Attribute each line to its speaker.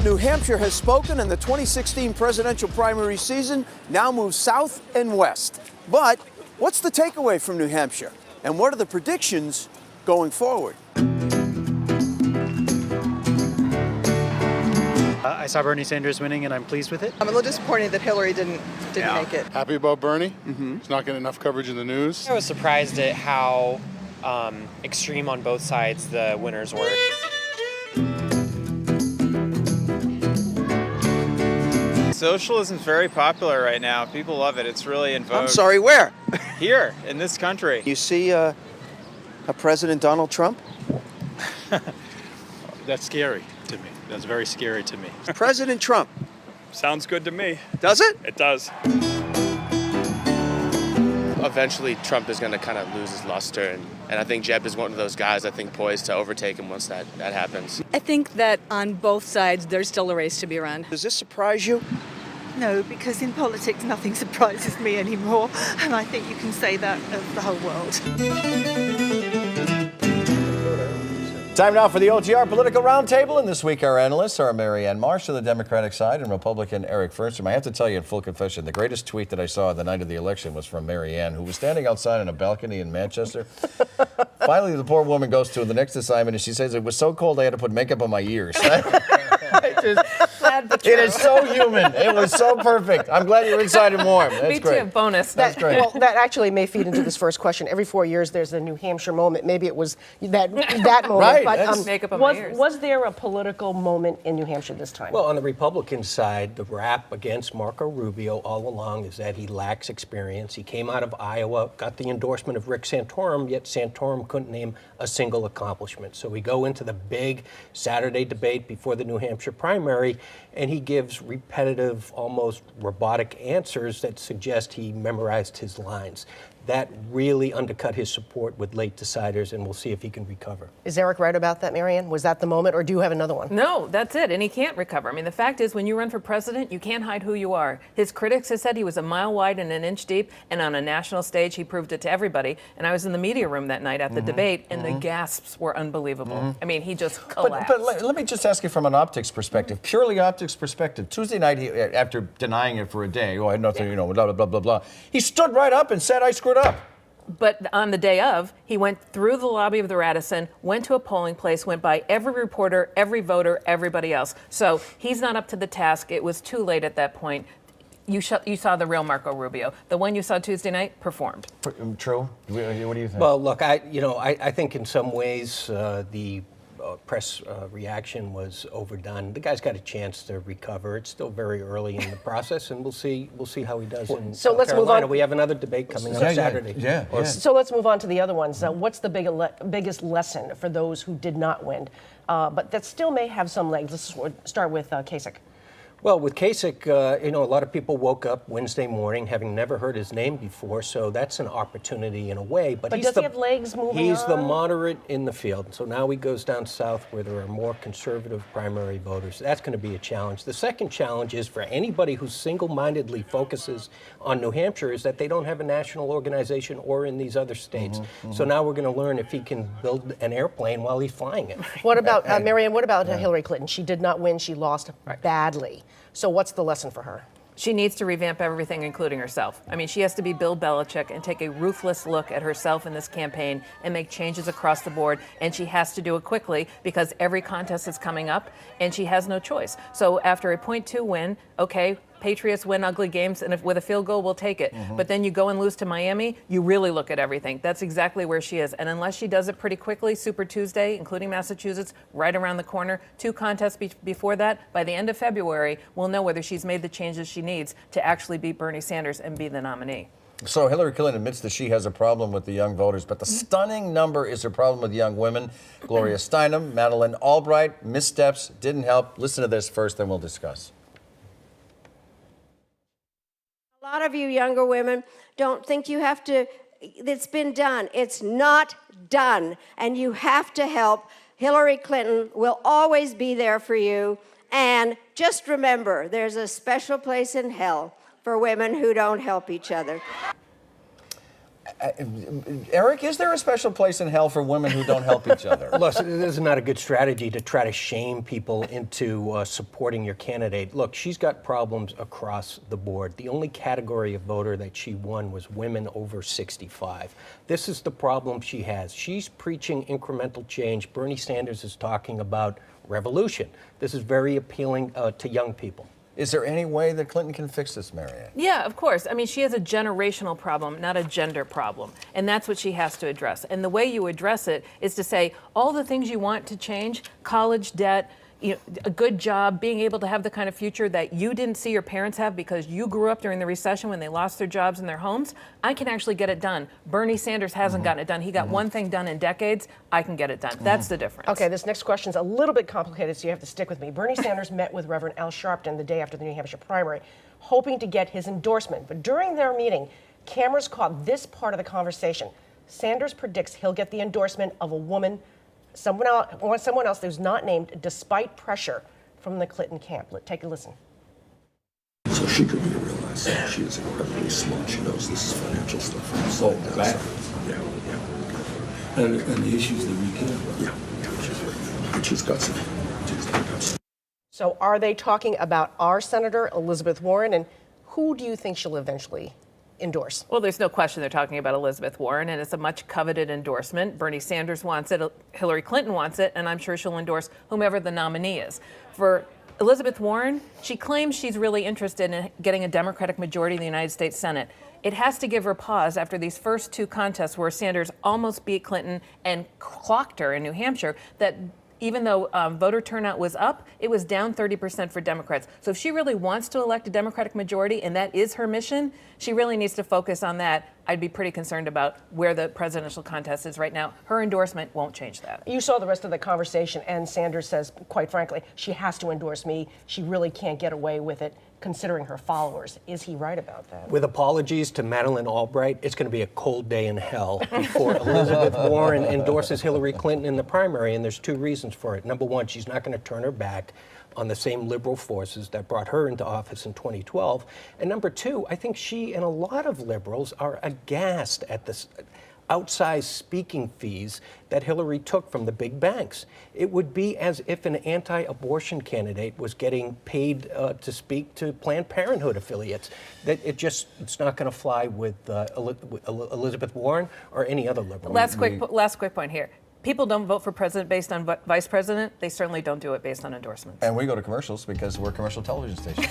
Speaker 1: New Hampshire has spoken, and the 2016 presidential primary season now moves south and west. But what's the takeaway from New Hampshire? And what are the predictions going forward?
Speaker 2: I saw Bernie Sanders winning, and I'm pleased with it.
Speaker 3: I'm a little disappointed that Hillary didn't make it.
Speaker 4: Happy about Bernie. He's not getting enough coverage in the news.
Speaker 5: I was surprised at how extreme on both sides the winners were.
Speaker 6: Socialism is very popular right now. People love it. It's really in vogue.
Speaker 1: I'm sorry, where?
Speaker 6: Here, in this country.
Speaker 1: You see a President Donald Trump?
Speaker 2: That's scary to me. That's very scary to me.
Speaker 1: President Trump.
Speaker 6: Sounds good to me.
Speaker 1: Does it?
Speaker 6: It does.
Speaker 7: Eventually, Trump is going to kind of lose his luster, and I think Jeb is one of those guys, I think, poised to overtake him once that happens.
Speaker 8: I think that on both sides, there's still a race to be run.
Speaker 1: Does this surprise you?
Speaker 9: No, because in politics, nothing surprises me anymore, and I think you can say that of the whole world.
Speaker 10: Time now for the OTR Political Roundtable, and this week our analysts are Marianne Marsh on the Democratic side and Republican Eric Fernstrom. I have to tell you in full confession, the greatest tweet that I saw the night of the election was from Marianne, who was standing outside on a balcony in Manchester. Finally, the poor woman goes to the next assignment, and she says, it was so cold I had to put makeup on my ears. It is so human. It was so perfect. I'm glad you're inside and warm. That's
Speaker 11: Me
Speaker 10: great.
Speaker 11: too, bonus.
Speaker 10: That's great.
Speaker 12: Well, that actually may feed into this first question. Every 4 years, there's a New Hampshire moment. Maybe it was that moment.
Speaker 10: Right.
Speaker 12: But
Speaker 11: Makeup on my ears.
Speaker 12: was there a political moment in New Hampshire this time?
Speaker 13: Well, on the Republican side, the rap against Marco Rubio all along is that he lacks experience. He came out of Iowa, got the endorsement of Rick Santorum, yet Santorum couldn't name a single accomplishment. So we go into the big Saturday debate before the New Hampshire primary, and he gives repetitive, almost robotic answers that suggest he memorized his lines. That really undercut his support with late deciders, and we'll see if he can recover.
Speaker 12: Is Eric right about that, Marianne? Was that the moment, or do you have another one?
Speaker 11: No, that's it, and he can't recover. I mean, the fact is, when you run for president, you can't hide who you are. His critics have said he was a mile wide and an inch deep, and on a national stage, he proved it to everybody. And I was in the media room that night at the debate, and the gasps were unbelievable. I mean, he just collapsed.
Speaker 10: But let me just ask you from an optics perspective, purely optics perspective. Tuesday night, after denying it for a day, I had nothing, blah, blah, blah, blah, blah, he stood right up and said, I screwed up.
Speaker 11: But on the day of, he went through the lobby of the Radisson, went to a polling place, went by every reporter, every voter, everybody else. So he's not up to the task. It was too late at that point. You saw the real Marco Rubio. The one you saw Tuesday night performed.
Speaker 10: True. What do you think?
Speaker 13: Well, look, I think in some ways the press reaction was overdone. The guy's got a chance to recover. It's still very early in the process, and we'll see how he does in
Speaker 12: So let's
Speaker 13: Carolina.
Speaker 12: move on.
Speaker 13: We have another debate coming up Saturday.
Speaker 10: Yeah.
Speaker 12: So let's move on to the other ones. What's the biggest lesson for those who did not win, but that still may have some legs? Let's start with Kasich.
Speaker 13: Well, with Kasich, a lot of people woke up Wednesday morning having never heard his name before, so that's an opportunity in a way. But
Speaker 12: does he have legs moving
Speaker 13: He's the
Speaker 12: on?
Speaker 13: moderate in the field. So now he goes down south where there are more conservative primary voters. That's going to be a challenge. The second challenge is for anybody who single-mindedly focuses on New Hampshire is that they don't have a national organization or in these other states. So now we're going to learn if he can build an airplane while he's flying it.
Speaker 12: What about, Marianne, what about Hillary Clinton? She did not win. She lost badly. So what's the lesson for her?
Speaker 11: She needs to revamp everything, including herself. I mean, she has to be Bill Belichick and take a ruthless look at herself in this campaign and make changes across the board. And she has to do it quickly because every contest is coming up and she has no choice. So after a .2 win, okay, Patriots win ugly games, and with a field goal, we'll take it. But then you go and lose to Miami, you really look at everything. That's exactly where she is. And unless she does it pretty quickly, Super Tuesday, including Massachusetts, right around the corner, 2 contests before that, by the end of February, we'll know whether she's made the changes she needs to actually beat Bernie Sanders and be the nominee.
Speaker 10: So Hillary Clinton admits that she has a problem with the young voters, but the stunning number is her problem with young women. Gloria Steinem, Madeleine Albright, missteps, didn't help. Listen to this first, then we'll discuss.
Speaker 14: A lot of you younger women don't think you have to, it's been done. It's not done. And you have to help. Hillary Clinton will always be there for you. And just remember, there's a special place in hell for women who don't help each other.
Speaker 10: Eric, is there a special place in hell for women who don't help each other?
Speaker 13: Look, this is not a good strategy to try to shame people into supporting your candidate. Look, she's got problems across the board. The only category of voter that she won was women over 65. This is the problem she has. She's preaching incremental change. Bernie Sanders is talking about revolution. This is very appealing to young people.
Speaker 10: Is there any way that Clinton can fix this, Marianne?
Speaker 11: Yeah, of course. I mean, she has a generational problem, not a gender problem. And that's what she has to address. And the way you address it is to say all the things you want to change, college debt, a good job, being able to have the kind of future that you didn't see your parents have because you grew up during the recession when they lost their jobs and their homes, I can actually get it done. Bernie Sanders hasn't gotten it done. He got one thing done in decades. I can get it done. That's the difference.
Speaker 12: Okay, this next question is a little bit complicated, so you have to stick with me. Bernie Sanders met with Reverend Al Sharpton the day after the New Hampshire primary, hoping to get his endorsement. But during their meeting, cameras caught this part of the conversation. Sanders predicts he'll get the endorsement of a woman, someone else who's not named, despite pressure from the Clinton camp. Take a listen.
Speaker 15: So she could be a real asset. She is incredibly smart. She knows this is financial stuff. So that, yeah. And the issues that we care about. Yeah. She's right. And she's got some. She's got guts.
Speaker 12: So are they talking about our Senator Elizabeth Warren, and who do you think she'll eventually endorse?
Speaker 11: Well, there's no question they're talking about Elizabeth Warren, and it's a much coveted endorsement. Bernie Sanders wants it, Hillary Clinton wants it, and I'm sure she'll endorse whomever the nominee is. For Elizabeth Warren, she claims she's really interested in getting a Democratic majority in the United States Senate. It has to give her pause after these first two contests where Sanders almost beat Clinton and clocked her in New Hampshire, that even though voter turnout was up, it was down 30% for Democrats. So if she really wants to elect a Democratic majority, and that is her mission, she really needs to focus on that. I'd be pretty concerned about where the presidential contest is right now. Her endorsement won't change that.
Speaker 12: You saw the rest of the conversation, and Sanders says, quite frankly, she has to endorse me. She really can't get away with it, considering her followers. Is he right about that?
Speaker 13: With apologies to Madeleine Albright, it's going to be a cold day in hell before Elizabeth Warren endorses Hillary Clinton in the primary, and there's two reasons for it. Number one, she's not going to turn her back on the same liberal forces that brought her into office in 2012. And number two, I think she and a lot of liberals are aghast at this outsized speaking fees that Hillary took from the big banks. It would be as if an anti-abortion candidate was getting paid to speak to Planned Parenthood affiliates. That it's not going to fly with Elizabeth Warren or any other liberal.
Speaker 11: Last quick point here. People don't vote for president based on vice president. They certainly don't do it based on endorsements.
Speaker 10: And we go to commercials because we're a commercial television station.